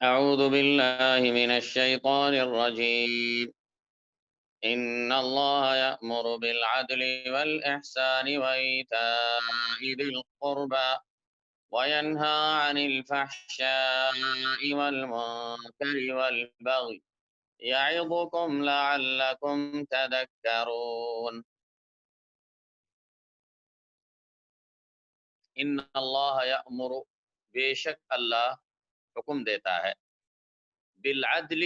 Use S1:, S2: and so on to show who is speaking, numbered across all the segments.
S1: أعوذ بالله من الشيطان الرجيم. إن الله يأمر بالعدل والإحسان وإيتاء ذي القربى وينهى عن الفحشاء والمنكر والبغي يعظكم لعلكم تذكرون. إن الله يأمر، بے شک اللہ حکم دیتا ہے، بالعدل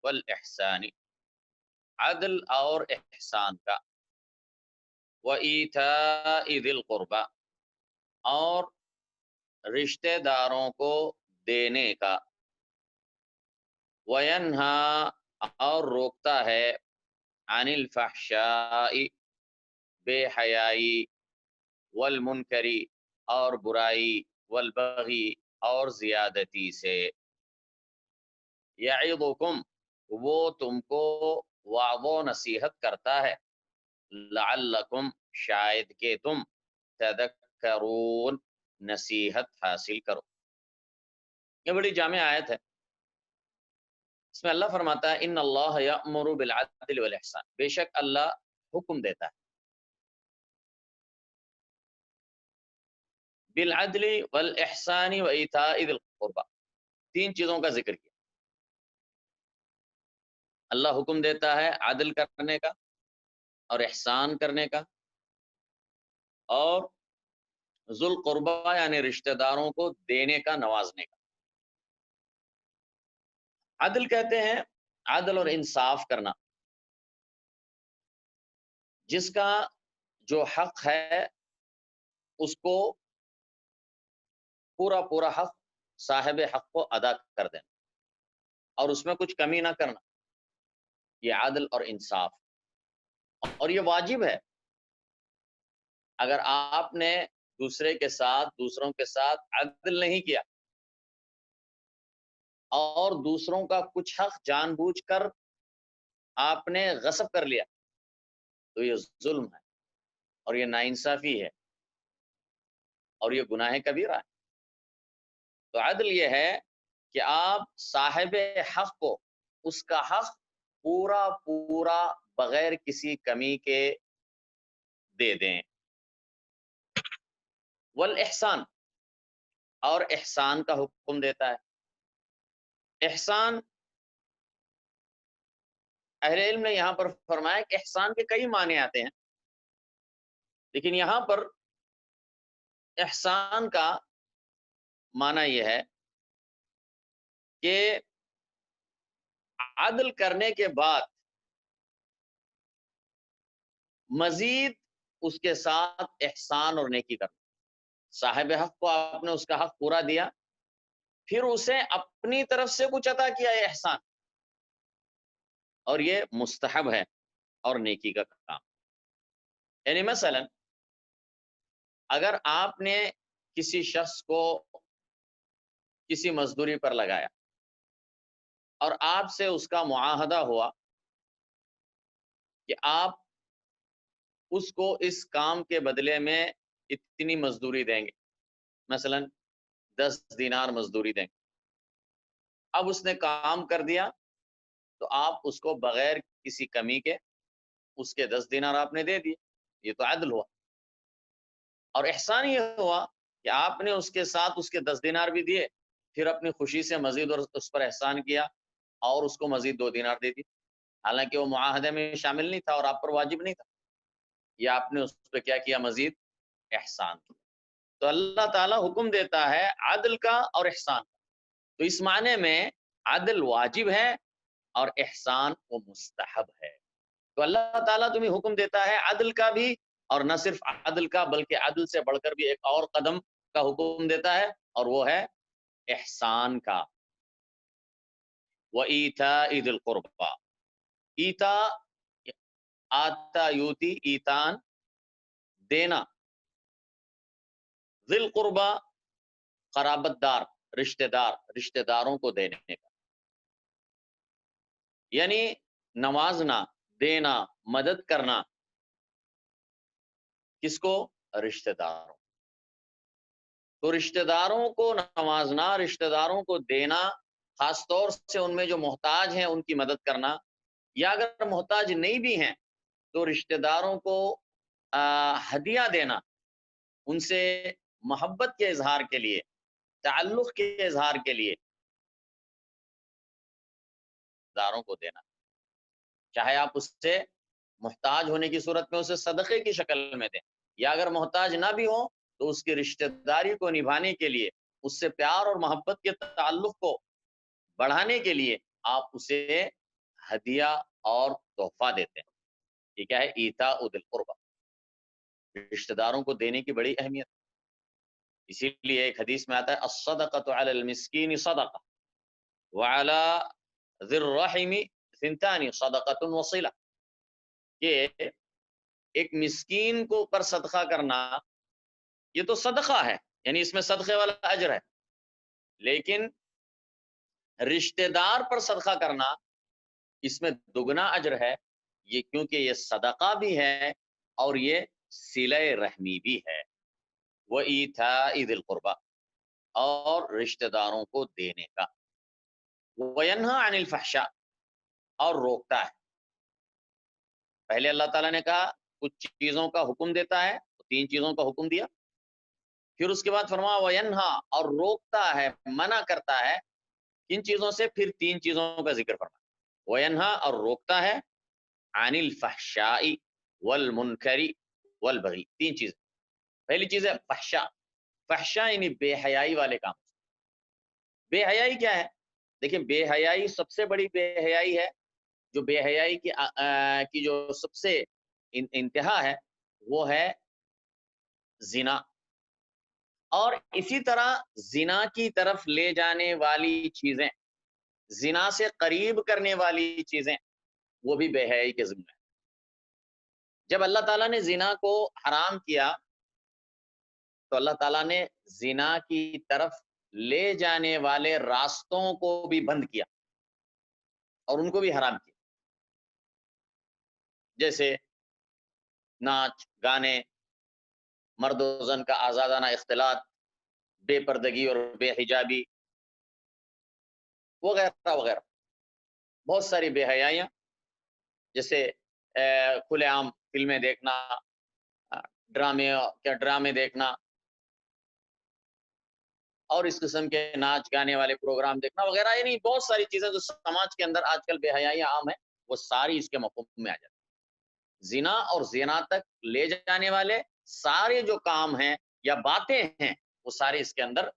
S1: والاحسان، عدل اور احسان کا، وَإِيتَاءِ ذِي الْقُرْبَى، اور رشتہ داروں کو دینے کا، وَيَنْهَا، اور روکتا ہے، عَنِ الْفَحْشَاءِ، بے حیائی، وَالْمُنْكَرِ، اور برائی، وَالْبَغْيِ، اور زیادتی سے، یعظکم، وہ تم کو وعظ و نصیحت کرتا ہے، لعلکم، شاید کہ تم، تذکرون، نصیحت حاصل کرو۔ یہ بڑی جامع آیت ہے۔ اس میں اللہ فرماتا ہے ان اللہ یأمر بالعدل والاحسان، بے شک اللہ حکم دیتا ہے، بالعدل والاحسان وایتاء ذی القربى، تین چیزوں کا ذکر کیا۔ اللہ حکم دیتا ہے عدل کرنے کا اور احسان کرنے کا، اور ذو القربى یعنی رشتہ داروں کو دینے کا، نوازنے کا۔ عدل کہتے ہیں عدل اور انصاف کرنا، جس کا جو حق ہے اس کو پورا پورا حق صاحب حق کو ادا کر دینا، اور اس میں کچھ کمی نہ کرنا، یہ عدل اور انصاف، اور یہ واجب ہے۔ اگر آپ نے دوسروں کے ساتھ عدل نہیں کیا اور دوسروں کا کچھ حق جان بوجھ کر آپ نے غصب کر لیا تو یہ ظلم ہے، اور یہ ناانصافی ہے، اور یہ گناہ کبیرہ ہے۔ تو عدل یہ ہے کہ آپ صاحب حق کو اس کا حق پورا پورا بغیر کسی کمی کے دے دیں۔ والاحسان، اور احسان کا حکم دیتا ہے۔ احسان، اہل علم نے یہاں پر فرمایا کہ احسان کے کئی معنی آتے ہیں، لیکن یہاں پر احسان کا معنی یہ ہے کہ عدل کرنے کے بعد مزید اس کے ساتھ احسان اور نیکی کرنا۔ صاحب حق کو آپ نے اس کا حق پورا دیا، پھر اسے اپنی طرف سے کچھ عطا کیا، یہ احسان، اور یہ مستحب ہے اور نیکی کا کام۔ یعنی مثلا اگر آپ نے کسی شخص کو کسی مزدوری پر لگایا اور آپ سے اس کا معاہدہ ہوا کہ آپ اس کو اس کام کے بدلے میں اتنی مزدوری دیں گے، مثلا 10 دینار مزدوری دیں گے۔ اب اس نے کام کر دیا تو آپ اس کو بغیر کسی کمی کے اس کے 10 دینار آپ نے دے دیے، یہ تو عدل ہوا۔ اور احسان یہ ہوا کہ آپ نے اس کے ساتھ اس کے 10 دینار بھی دیے، پھر اپنی خوشی سے مزید اور اس پر احسان کیا اور اس کو مزید 2 دینار دے دی، حالانکہ وہ معاہدے میں شامل نہیں تھا اور آپ پر واجب نہیں تھا، یا آپ نے اس پہ کیا کیا، مزید احسان کیا۔ تو اللہ تعالیٰ حکم دیتا ہے عدل کا اور احسان کا، تو اس معنی میں عدل واجب ہے اور احسان وہ مستحب ہے۔ تو اللہ تعالیٰ تمہیں حکم دیتا ہے عدل کا بھی، اور نہ صرف عدل کا بلکہ عدل سے بڑھ کر بھی ایک اور قدم کا حکم دیتا ہے، اور وہ ہے احسان کا۔ وَإِيتَاءِ ذِي الْقُرْبَى، ایتا، آتا یوتی، ایتان، دینا، ذی القربى، قرابت دار، رشتہ داروں کو دینے کا، یعنی نوازنا، دینا، مدد کرنا، کس کو، رشتہ داروں۔ تو رشتہ داروں کو نوازنا، رشتہ داروں کو دینا خاص طور سے ان میں جو محتاج ہیں ان کی مدد کرنا، یا اگر محتاج نہیں بھی ہیں تو رشتہ داروں کو ہدیہ دینا، ان سے محبت کے اظہار کے لیے، تعلق کے اظہار کے لیے داروں کو دینا، چاہے آپ اس سے محتاج ہونے کی صورت میں اسے صدقے کی شکل میں دیں، یا اگر محتاج نہ بھی ہو تو اس کی رشتہ داری کو نبھانے کے لیے، اس سے پیار اور محبت کے تعلق کو بڑھانے کے لیے آپ اسے ہدیہ اور تحفہ دیتے ہیں۔ یہ کیا ہے؟ ایتاء ذی القربہ، رشتہ داروں کو دینے کی بڑی اہمیت۔ اسی لیے ایک حدیث میں آتا ہے الصدقۃ علی المسکین صدقہ وعلی ذی الرحم ثنتان صدقۃ وصلہ، کہ ایک مسکین کو پر صدقہ کرنا یہ تو صدقہ ہے، یعنی اس میں صدقے والا اجر ہے، لیکن رشتہ دار پر صدقہ کرنا اس میں دگنا اجر ہے، یہ کیونکہ یہ صدقہ بھی ہے اور یہ صلہ رحمی بھی ہے، وَإِيتَاءِ ذِي الْقُرْبَى، اور رشتہ داروں کو دینے کا، وَيَنْهَى عَنِ الْفَحْشَاء، اور روکتا ہے۔ پہلے اللہ تعالیٰ نے کہا کچھ چیزوں کا حکم دیتا ہے، 3 چیزوں کا حکم دیا، پھر اس کے بعد فرمایا وَيَنْهَى، اور روکتا ہے، منع کرتا ہے، کن چیزوں سے؟ پھر 3 چیزوں کا ذکر فرمایا، وَيَنْهَى، اور روکتا ہے، عَنِ الْفَحْشَاءِ وَالْمُنْكَرِ وَالْبَغْيِ، 3 چیزیں۔ پہلی چیز ہے فحشاء، فحشاء یعنی بے حیائی والے کام۔ بے حیائی کیا ہے؟ دیکھیں، بے حیائی سب سے بڑی بے حیائی ہے، جو بے حیائی کی جو سب سے انتہا ہے وہ ہے زنا، اور اسی طرح زنا کی طرف لے جانے والی چیزیں، زنا سے قریب کرنے والی چیزیں، وہ بھی بے حیائی کے ضمن ہے۔ جب اللہ تعالیٰ نے زنا کو حرام کیا تو اللہ تعالیٰ نے زنا کی طرف لے جانے والے راستوں کو بھی بند کیا اور ان کو بھی حرام کیا، جیسے ناچ گانے، مرد و زن کا آزادانہ اختلاط، بے پردگی اور بے حجابی وغیرہ وغیرہ، بہت ساری بے حیائیاں، جیسے کھلے عام فلمیں دیکھنا، ڈرامے دیکھنا، اور اس قسم کے ناچ گانے والے پروگرام دیکھنا وغیرہ، یعنی بہت ساری چیزیں جو سماج کے اندر آج کل بے حیائیاں عام ہیں، وہ ساری اس کے مفہوم میں آ جاتی ہیں۔ زنا اور زنا تک لے جانے والے سارے جو کام ہیں یا باتیں ہیں، وہ سارے اس کے اندر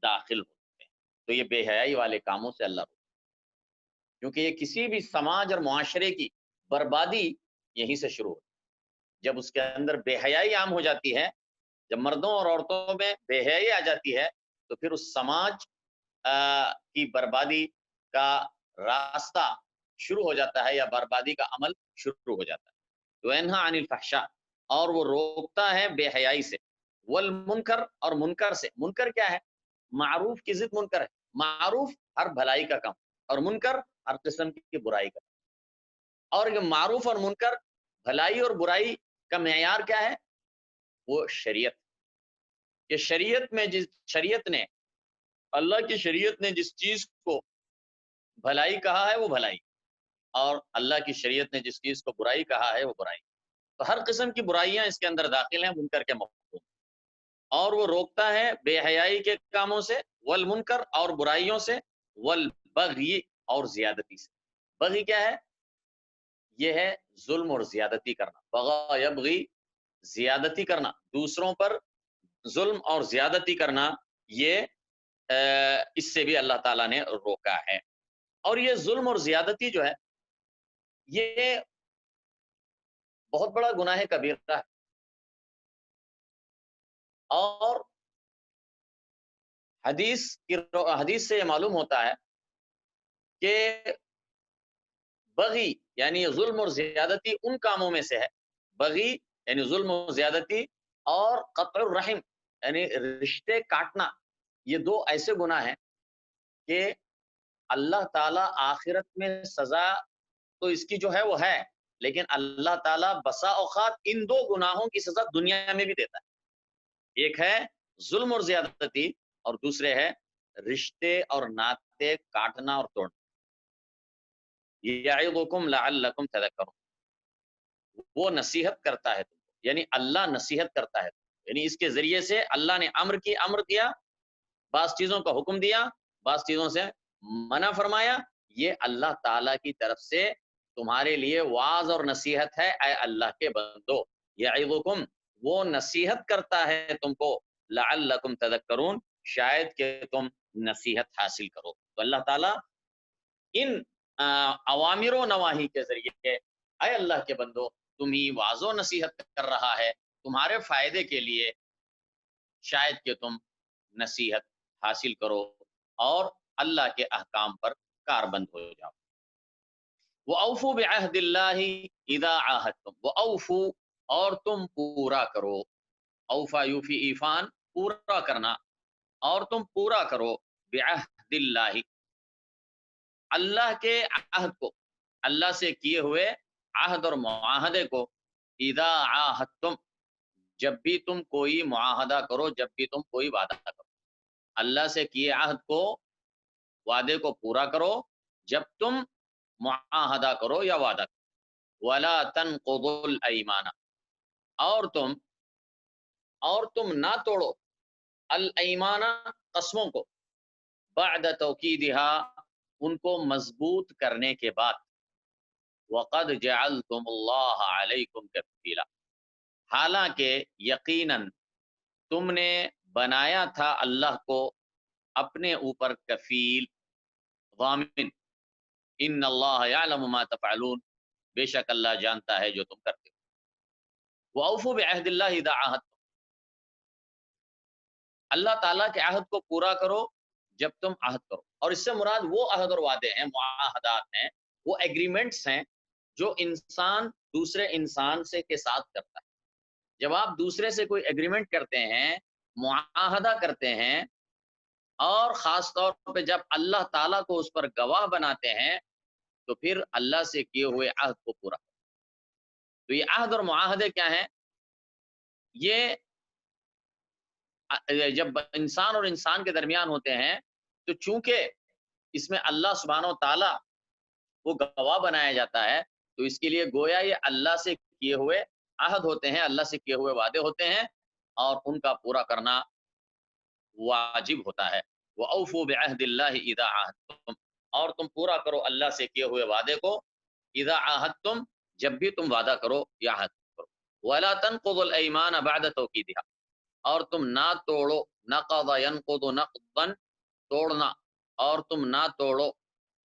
S1: داخل ہوتے ہیں، تو یہ بے حیائی والے کاموں سے اللہ روکتا ہے، کیونکہ یہ کسی بھی سماج اور معاشرے کی بربادی یہیں سے شروع ہوتی ہے۔ جب اس کے اندر بے حیائی عام ہو جاتی ہے، جب مردوں اور عورتوں میں بے حیائی آ جاتی ہے، تو پھر اس سماج کی بربادی کا راستہ شروع ہو جاتا ہے، یا بربادی کا عمل شروع ہو جاتا ہے۔ تو انہا عن الفحشاء، اور وہ روکتا ہے بے حیائی سے، والمنکر، اور منکر سے۔ منکر کیا ہے؟ معروف کی ضد منکر ہے۔ معروف ہر بھلائی کا کام، اور منکر ہر قسم کی برائی کا کام۔ اور یہ معروف اور منکر، بھلائی اور برائی کا معیار کیا ہے؟ وہ شریعت، کہ شریعت نے، اللہ کی شریعت نے جس چیز کو بھلائی کہا ہے وہ بھلائی، اور اللہ کی شریعت نے جس چیز کو برائی کہا ہے وہ برائی، تو ہر قسم کی برائیاں اس کے اندر داخل ہیں منکر کے مفہوم۔ اور وہ روکتا ہے بے حیائی کے کاموں سے، والمنکر، اور برائیوں سے، والبغی، اور زیادتی سے۔ بغی کیا ہے؟ یہ ہے ظلم اور زیادتی کرنا، بغا یبغی، زیادتی کرنا، دوسروں پر ظلم اور زیادتی کرنا، یہ اس سے بھی اللہ تعالیٰ نے روکا ہے۔ اور یہ ظلم اور زیادتی جو ہے، یہ بہت بڑا گناہ کبیرہ ہے، اور حدیث سے یہ معلوم ہوتا ہے کہ بغی یعنی ظلم اور زیادتی ان کاموں میں سے ہے، بغی یعنی ظلم و زیادتی، اور قطع الرحم یعنی رشتے کاٹنا، یہ 2 ایسے گناہ ہیں کہ اللہ تعالیٰ آخرت میں سزا تو اس کی جو ہے وہ ہے، لیکن اللہ تعالیٰ بسا اوقات ان 2 گناہوں کی سزا دنیا میں بھی دیتا ہے۔ ایک ہے ظلم اور زیادتی، اور دوسرے ہے رشتے اور ناطے کاٹنا اور توڑنا. یعظکم لعلکم تذکرون، وہ نصیحت کرتا ہے تم کو، یعنی اللہ نصیحت کرتا ہے، یعنی اس کے ذریعے سے اللہ نے امر کیا، بعض چیزوں کا حکم دیا، بعض چیزوں سے منع فرمایا. یہ اللہ تعالیٰ کی طرف سے تمہارے لیے واعظ اور نصیحت ہے اے اللہ کے بندو. یعظکم، وہ نصیحت کرتا ہے تم کو، لعلکم تذکرون، شاید کہ تم نصیحت حاصل کرو. تو اللہ تعالیٰ ان اوامر و نواہی کے ذریعے اے اللہ کے بندو تمہیں واعظ و نصیحت کر رہا ہے تمہارے فائدے کے لیے، شاید کہ تم نصیحت حاصل کرو اور اللہ کے احکام پر کاربند ہو جاؤ. وَأَوْفُوا بِعَهْدِ اللَّهِ إِذَا عَاهَدتُّمْ، وَأَوْفُوا، اور تم پورا کرو، اوفا یوفی ایفان، پورا کرنا، اور تم پورا کرو، بعہد اللہ، اللہ کے عہد کو، اللہ سے کیے ہوئے عہد اور معاہدے کو، اذا عاہدتم، جب بھی تم کوئی معاہدہ کرو، جب بھی تم کوئی وعدہ کرو، اللہ سے کیے عہد کو، وعدے کو پورا کرو جب تم معاہدہ کرو یا وعدہ کرو. ولا تنقضوا الایمان، اور تم نہ توڑو الایمان، قسموں کو، بعد توکیدها، ان کو مضبوط کرنے کے بعد، وقد جعلتم اللہ علیکم کفیلا، حالانکہ یقیناً تم نے بنایا تھا اللہ کو اپنے اوپر کفیل، ضامن. ان اللہ یعلم ما تفعلون، بے شک اللہ جانتا ہے جو تم کرتے ہو. وَأَوْفُوا بِعَهْدِ اللَّهِ إِذَا عَاهَدتُّم، اللہ تعالیٰ کے عہد کو پورا کرو جب تم عہد کرو. اور اس سے مراد وہ عہد اور وعدے ہیں، معاہدات ہیں، وہ ایگریمنٹس ہیں جو انسان دوسرے انسان سے کے ساتھ کرتا ہے. جب آپ دوسرے سے کوئی ایگریمنٹ کرتے ہیں، معاہدہ کرتے ہیں، اور خاص طور پہ جب اللہ تعالیٰ کو اس پر گواہ بناتے ہیں، تو پھر اللہ سے کیے ہوئے عہد کو پورا کرو. تو یہ عہد اور معاہدے کیا ہیں؟ یہ جب انسان اور انسان کے درمیان ہوتے ہیں تو چونکہ اس میں اللہ سبحانہ و تعالیٰ وہ گواہ بنایا جاتا ہے، تو اس کے لیے گویا یہ اللہ سے کیے ہوئے عہد ہوتے ہیں، اللہ سے کیے ہوئے وعدے ہوتے ہیں، اور ان کا پورا کرنا واجب ہوتا ہے. وَأَوْفُوا بِعَهْدِ اللَّهِ إِذَا عَاهَدتُّمْ، اور تم پورا کرو اللہ سے کیے ہوئے وعدے کو، اذا عاہدتم، جب بھی تم وعدہ کرو یا عہد کرو. وَلَا تَنقُضُوا الْأَيْمَانَ بَعْدَ تَوْكِيدِهَا، اور تم نہ توڑو، نقض ينقض نقضا، توڑنا، اور تم نہ توڑو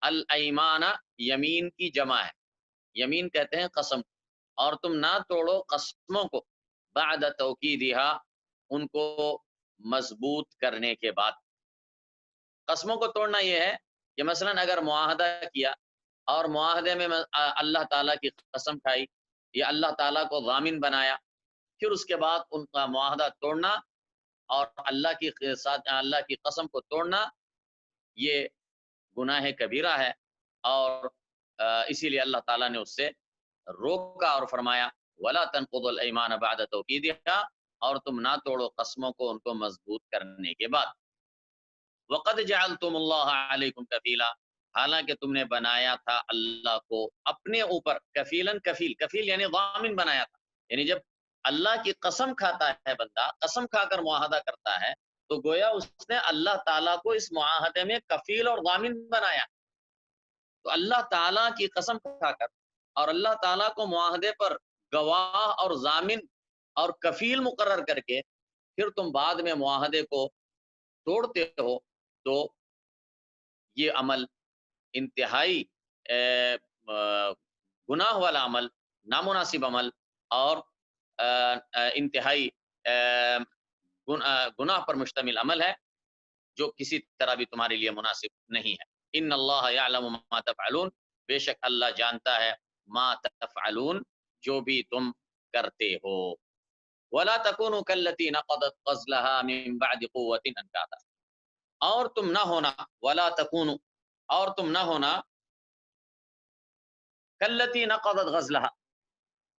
S1: الایمان، یمین کی جمع ہے، یمین کہتے ہیں قسم، اور تم نہ توڑو قسموں کو، بعد توکیدها، ان کو مضبوط کرنے کے بعد. قسموں کو توڑنا یہ ہے کہ مثلا اگر معاہدہ کیا اور معاہدے میں اللہ تعالیٰ کی قسم کھائی یا اللہ تعالیٰ کو ضامن بنایا، پھر اس کے بعد ان کا معاہدہ توڑنا اور اللہ کی قسم کو توڑنا، یہ گناہ کبیرہ ہے. اور اسی لیے اللہ تعالیٰ نے اس سے روکا اور فرمایا ولا تنقضوا الایمان بعد توکیدها، اور تم نہ توڑو قسموں کو ان کو مضبوط کرنے کے بعد. وقد جعلتم اللہ علیکم کفیلا، حالانکہ تم نے بنایا تھا اللہ کو اپنے اوپر کفیلن، کفیل یعنی ضامن بنایا تھا. یعنی جب اللہ کی قسم کھاتا ہے بندہ، قسم کھا کر معاہدہ کرتا ہے، تو گویا اس نے اللہ تعالیٰ کو اس معاہدے میں کفیل اور ضامن بنایا. تو اللہ تعالیٰ کی قسم کھا کر اور اللہ تعالیٰ کو معاہدے پر گواہ اور ضامن اور کفیل مقرر کر کے پھر تم بعد میں معاہدے کو توڑتے ہو، تو یہ عمل انتہائی گناہ والا عمل، نامناسب عمل، اور انتہائی گناہ پر مشتمل عمل ہے، جو کسی طرح بھی تمہارے لیے مناسب نہیں ہے. ان اللہ یعلم ما تفعلون، بے شک اللہ جانتا ہے ما تفعلون، جو بھی تم کرتے ہو. ولا تکونوا کالتی نقضت غزلها من بعد قوة انکاثا، اور تم نہ ہونا، ولا تکونوا، اور تم نہ ہونا، کالتی نقضت غزلها،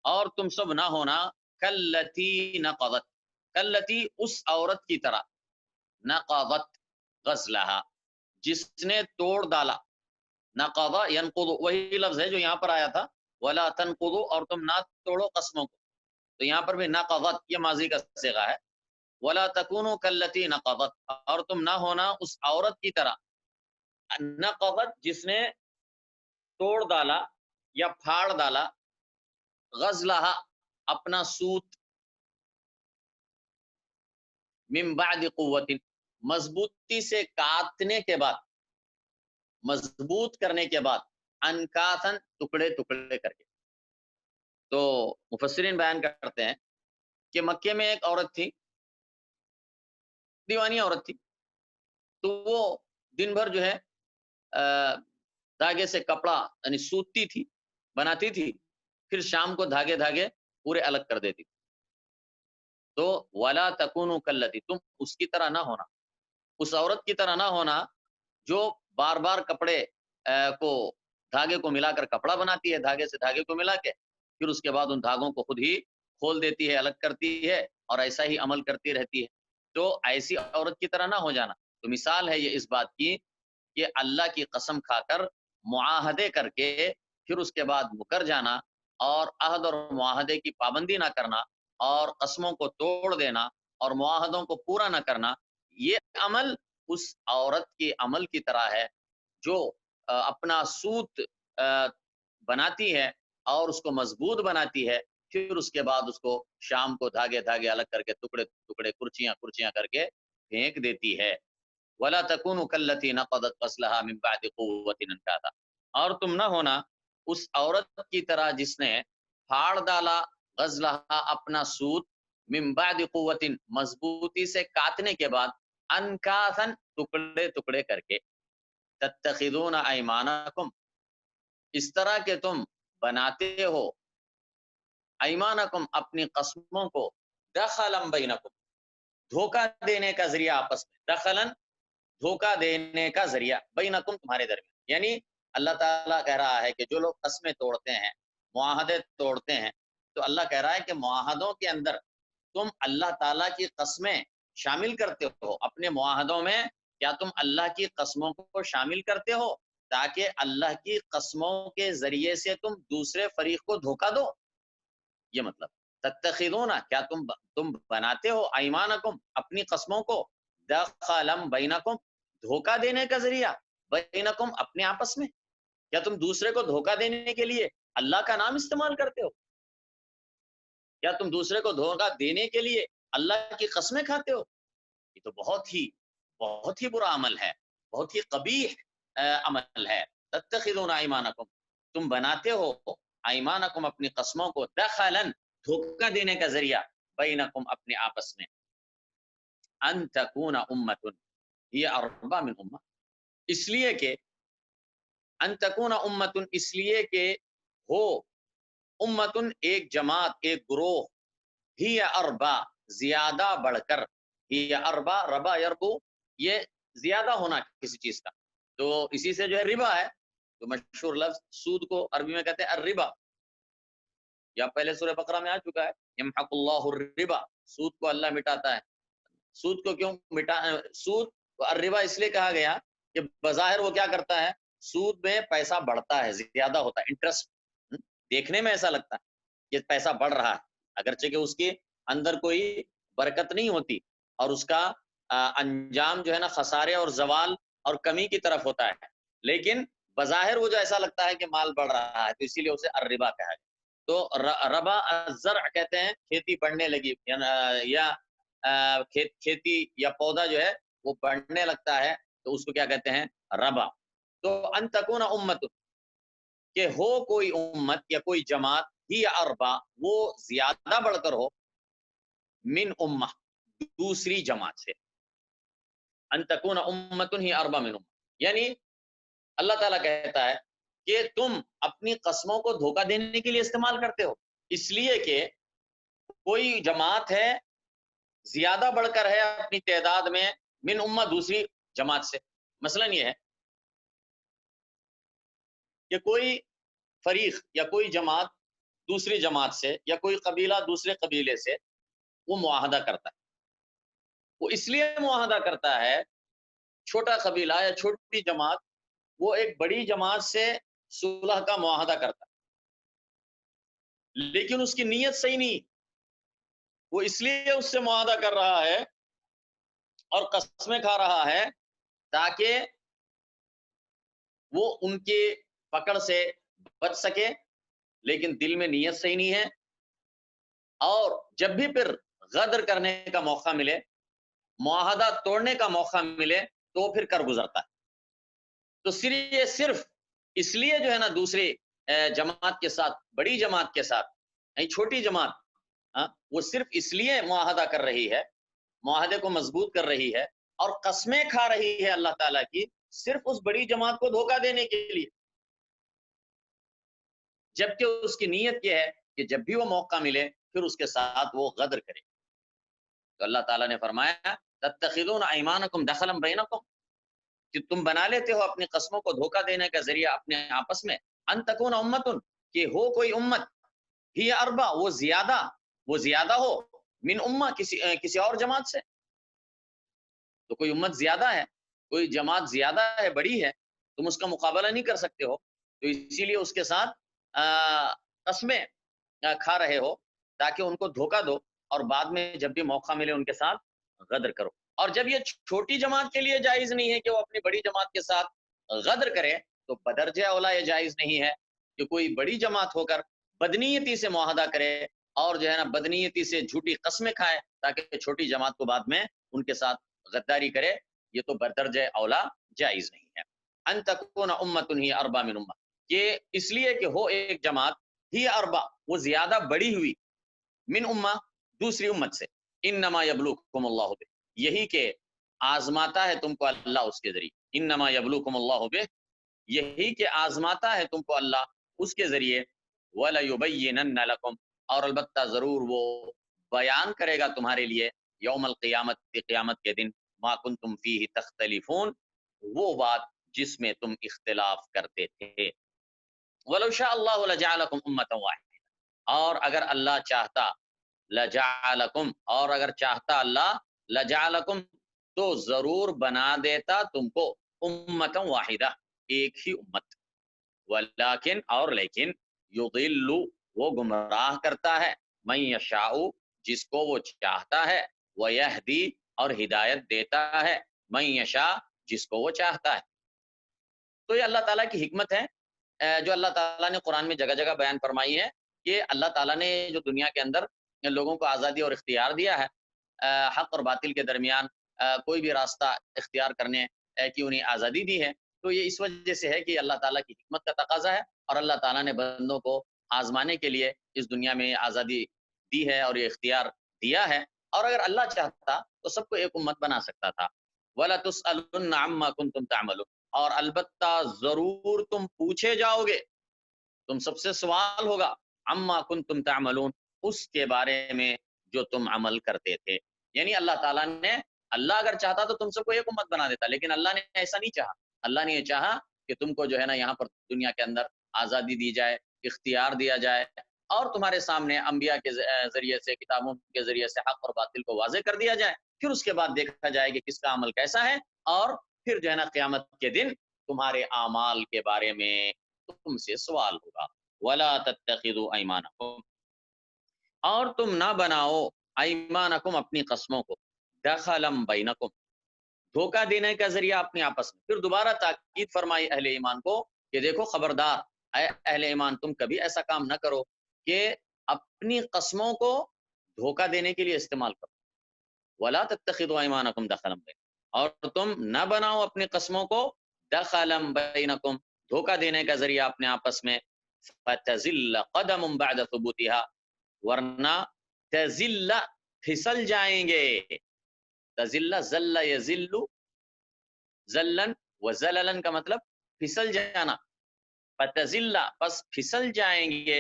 S1: اور تم سب نہ ہونا، کالتی نقضت، کالتی اس عورت کی طرح، نقضت غزلها، جس نے توڑ ڈالا، نقض ينقض، وہی لفظ ہے جو یہاں پر آیا تھا ولا تنقضوا، اور تم نہ توڑو قسموں کو، تو یہاں پر بھی نقضت یہ ماضی کا صیغہ ہے، ولا تکونوا کاللتی نقضت، اور تم نہ ہونا اس عورت کی طرح، نقضت جس نے توڑ ڈالا یا پھاڑ ڈالا، غزلها اپنا سوت، من بعد قوت مضبوطی سے کاٹنے کے بعد، مضبوط کرنے کے بعد، انکاثن ٹکڑے ٹکڑے کر کے. تو مفسرین بیان کرتے ہیں کہ مکے میں ایک عورت تھی، دیوانی عورت تھی، تو وہ دن بھر جو ہے دھاگے سے کپڑا یعنی سوتتی تھی، بناتی تھی، پھر شام کو دھاگے دھاگے پورے الگ کر دیتی. تو ولا تکونوا کاللتی، تم اس کی طرح نہ ہونا، اس عورت کی طرح نہ ہونا جو بار بار کپڑے کو دھاگے کو ملا کر کپڑا بناتی ہے، دھاگے سے دھاگے کو ملا کے، پھر اس کے بعد ان دھاگوں کو خود ہی کھول دیتی ہے، الگ کرتی ہے، اور ایسا ہی عمل کرتی رہتی ہے. تو ایسی عورت کی طرح نہ ہو جانا. تو مثال ہے یہ اس بات کی کہ اللہ کی قسم کھا کر معاہدے کر کے پھر اس کے بعد مکر جانا، اور عہد اور معاہدے کی پابندی نہ کرنا، اور قسموں کو توڑ دینا، اور معاہدوں کو پورا نہ کرنا، یہ عمل اس عورت کے عمل کی طرح ہے جو اپنا سوت بناتی ہے اور اس کو مضبوط بناتی ہے، پھر اس کے بعد اس کو شام کو دھاگے دھاگے الگ کر کے ٹکڑے ٹکڑے کرچیاں کرچیاں کر کے پھینک دیتی ہے. ولا تکونوا کاللتی نقضت غزلها من بعد قوة انکاثا، اور تم نہ ہونا اس عورت کی طرح جس نے پھاڑ ڈالا غزلها اپنا سوت، من بعد قوت مضبوطی سے کاٹنے کے بعد، انکاثا ٹکڑے ٹکڑے کر کے، تتخذون ایمانکم اس طرح کہ تم بناتے ہو، ایمانکم اپنی قسموں کو، دخلا بینکم دھوکہ دینے کا ذریعہ آپس میں، دخلاً دھوکہ دینے کا ذریعہ، بینکم تمہارے درمیان. یعنی اللہ تعالیٰ کہہ رہا ہے کہ جو لوگ قسمیں توڑتے ہیں، معاہدے توڑتے ہیں، تو اللہ کہہ رہا ہے کہ معاہدوں کے اندر تم اللہ تعالیٰ کی قسمیں شامل کرتے ہو اپنے معاہدوں میں. کیا تم اللہ کی قسموں کو شامل کرتے ہو تاکہ اللہ کی قسموں کے ذریعے سے تم دوسرے فریق کو دھوکہ دو؟ یہ مطلب تتخذون، کیا تم بناتے ہو، ایمانکم اپنی قسموں کو، دخلا بینکم دھوکہ دینے کا ذریعہ، بینکم اپنے آپس میں. کیا تم دوسرے کو دھوکہ دینے کے لیے اللہ کا نام استعمال کرتے ہو؟ کیا تم دوسرے کو دھوکہ دینے کے لیے اللہ کی قسمیں کھاتے ہو؟ یہ تو بہت ہی برا عمل ہے، بہت ہی قبیح عمل ہے. تتخذون ایمانکم تم بناتے ہو، ایمانکم اپنی قسموں کو، دخلاً دھوکہ دینے کا ذریعہ، بینکم اپنے آپس میں. ان تکون امۃ ہی اربا من امہ، اس لیے کہ ان تکون امۃ اس لیے کہ ہو امۃ ایک جماعت، ایک گروہ، ہی اربا زیادہ بڑھ کر، ہی اربا ربا یربو یہ زیادہ ہونا کسی چیز کا، تو اسی سے جو ہے ربا ہے، تو مشہور لفظ سود کو عربی میں کہتے ہیں الربا، یا پہلے سورہ بقرہ میں آ چکا ہے، یمحق اللہ الربا، سود کو اللہ مٹاتا ہے. سود کو کیوں سود الربا اس لیے کہا گیا کہ بظاہر وہ کیا کرتا ہے، سود میں پیسہ بڑھتا ہے، زیادہ ہوتا ہے، انٹرسٹ دیکھنے میں ایسا لگتا ہے کہ پیسہ بڑھ رہا ہے، اگرچہ کہ اس کے اندر کوئی برکت نہیں ہوتی، اور اس کا انجام جو ہے نا خسارے اور زوال اور کمی کی طرف ہوتا ہے، لیکن بظاہر وہ جو ایسا لگتا ہے کہ مال بڑھ رہا ہے، تو اسی لیے اسے الربا کہا گیا. تو ربا الزرع کہتے ہیں کھیتی بڑھنے لگی، یا کھیتی یا پودا جو ہے وہ بڑھنے لگتا ہے، تو اس کو کیا کہتے ہیں، ربا. تو ان تکون امت کہ ہو کوئی امت یا کوئی جماعت، ہی اربا وہ زیادہ بڑھ کر ہو، من امہ دوسری جماعت سے، ان تکون امت ہی اربا من امہ، یعنی اللہ تعالیٰ کہتا ہے کہ تم اپنی قسموں کو دھوکہ دینے کے لیے استعمال کرتے ہو، اس لیے کہ کوئی جماعت ہے زیادہ بڑھ کر ہے اپنی تعداد میں، من امہ دوسری جماعت سے. مثلا یہ ہے کہ کوئی فریق یا کوئی جماعت دوسری جماعت سے، یا کوئی قبیلہ دوسرے قبیلے سے وہ معاہدہ کرتا ہے. وہ اس لیے معاہدہ کرتا ہے چھوٹا قبیلہ یا چھوٹی جماعت وہ ایک بڑی جماعت سے صلح کا معاہدہ کرتا ہے، لیکن اس کی نیت صحیح نہیں، وہ اس لیے اس سے معاہدہ کر رہا ہے اور قسمیں کھا رہا ہے تاکہ وہ ان کی پکڑ سے بچ سکے، لیکن دل میں نیت صحیح نہیں ہے، اور جب بھی پھر غدر کرنے کا موقع ملے، معاہدہ توڑنے کا موقع ملے، تو پھر کر گزرتا ہے۔ تو صرف اس لیے جو ہے نا دوسری جماعت کے ساتھ، بڑی جماعت کے ساتھ نہیں، چھوٹی جماعت، وہ صرف اس لیے معاہدہ کر رہی ہے، معاہدے کو مضبوط کر رہی ہے اور قسمیں کھا رہی ہے اللہ تعالیٰ کی، صرف اس بڑی جماعت کو دھوکہ دینے کے لیے، جبکہ اس کی نیت یہ ہے کہ جب بھی وہ موقع ملے پھر اس کے ساتھ وہ غدر کرے۔ تو اللہ تعالیٰ نے فرمایا تتخذون ایمانکم دخلا بینکم، کہ تم بنا لیتے ہو اپنی قسموں کو دھوکہ دینے کا ذریعہ اپنے آپس میں، ان تکون امتن، کہ ہو کوئی امت، ہی اربا، وہ زیادہ ہو، من امہ، کسی اور جماعت سے، تو کوئی امت زیادہ ہے، کوئی جماعت زیادہ ہے، بڑی ہے، تم اس کا مقابلہ نہیں کر سکتے ہو، تو اسی لیے اس کے ساتھ قسمیں کھا رہے ہو تاکہ ان کو دھوکہ دو، اور بعد میں جب بھی موقع ملے ان کے ساتھ غدر کرو۔ اور جب یہ چھوٹی جماعت کے لیے جائز نہیں ہے کہ وہ اپنی بڑی جماعت کے ساتھ غدر کرے، تو بدرجہ اولا یہ جائز نہیں ہے کہ کوئی بڑی جماعت ہو کر بدنیتی سے معاہدہ کرے اور جو ہے نا بدنیتی سے جھوٹی قسمیں کھائے تاکہ چھوٹی جماعت کو بعد میں ان کے ساتھ غداری کرے، یہ تو بدرجہ اولا جائز نہیں ہے۔ ان تکون امۃ ہی اربا من امہ، کہ اس لیے کہ ہو ایک جماعت، ہی اربا، وہ زیادہ بڑی ہوئی، من امہ، دوسری امت سے، انما یبلوکم اللہ بہ، یہی کہ آزماتا ہے تم کو اللہ اس کے ذریعے، انما یبلوکم اللہ بہ، یہی کہ آزماتا ہے تم کو اللہ اس کے ذریعے، وَلَيُبَيِّنَنَّ لَكُمْ، اور البتہ ضرور وہ بیان کرے گا تمہارے لیے، یوم القیامت، قیامت کے دن، ما کنتم فیہ تختلفون، وہ بات جس میں تم اختلاف کرتے تھے۔ وَلَوْ شَاءَ اللَّهُ لَجَعَلَكُمْ أُمَّةً وَاحِدَةً، اور اگر اللہ چاہتا، لجعلکم، اور اگر چاہتا اللہ، لجعلکم، تو ضرور بنا دیتا تم کو، امتا واحدہ، ایک ہی امت، ولیکن، اور لیکن، یضل، وہ گمراہ کرتا ہے، من یشاء، جس کو وہ چاہتا ہے، ویہدی، اور ہدایت دیتا ہے، من یشاء، جس کو وہ چاہتا ہے۔ تو یہ اللہ تعالیٰ کی حکمت ہے جو اللہ تعالیٰ نے قرآن میں جگہ جگہ بیان فرمائی ہے، کہ اللہ تعالیٰ نے جو دنیا کے اندر لوگوں کو آزادی اور اختیار دیا ہے، حق اور باطل کے درمیان کوئی بھی راستہ اختیار کرنے کی انہیں آزادی دی ہے، تو یہ اس وجہ سے ہے کہ اللہ تعالیٰ کی حکمت کا تقاضا ہے، اور اللہ تعالیٰ نے بندوں کو آزمانے کے لیے اس دنیا میں آزادی دی ہے اور یہ اختیار دیا ہے، اور اگر اللہ چاہتا تو سب کو ایک امت بنا سکتا تھا۔ وَلَتُسْأَلُنَّ عَمَّا كُنتُمْ تَعْمَلُونَ، اور البتہ ضرور تم پوچھے جاؤ گے، تم سب سے سوال ہوگا، عما کنتم تعملون، اس کے بارے میں جو تم عمل کرتے تھے۔ یعنی اللہ تعالیٰ نے، اللہ اگر چاہتا تو تم سب کو ایک امت بنا دیتا، لیکن اللہ نے ایسا نہیں چاہا۔ اللہ نے یہ چاہا کہ تم کو جو ہے نا یہاں پر دنیا کے اندر آزادی دی جائے، اختیار دیا جائے، اور تمہارے سامنے انبیاء کے ذریعے سے، کتابوں کے ذریعے سے حق اور باطل کو واضح کر دیا جائے، پھر اس کے بعد دیکھا جائے کہ کس کا عمل کیسا ہے، اور پھر جو ہے نا قیامت کے دن تمہارے اعمال کے بارے میں تم سے سوال ہوگا۔ وَلَا تَتَّخِذُوا أَيْمَانَكُمْ، اور تم نہ بناؤ، ایمانکم، اپنی قسموں کو، دخلم بینکم، دھوکہ دینے کا ذریعہ اپنے آپس میں۔ پھر دوبارہ تاکید فرمائی اہل ایمان کو کہ دیکھو خبردار، اے اہل ایمان، تم کبھی ایسا کام نہ کرو کہ اپنی قسموں کو دھوکہ دینے کے لیے استعمال کرو۔ وَلَا تَتَّخِذُوا أَيْمَانَكُمْ دَخَلًا بَيْنَكُمْ، اور تم نہ بناؤ اپنی قسموں کو دخلًا بینکم، دھوکہ دینے کا ذریعہ اپنے آپس میں، فَتَزِلَّ قَدَمٌ بَعْدَ ثُبُوتِهَا، ورنہ تزل، پھسل جائیں گے، تزل، زل یزل، زلن و زللن کا مطلب پھسل جانا، فتزل، پس پھسل جائیں گے،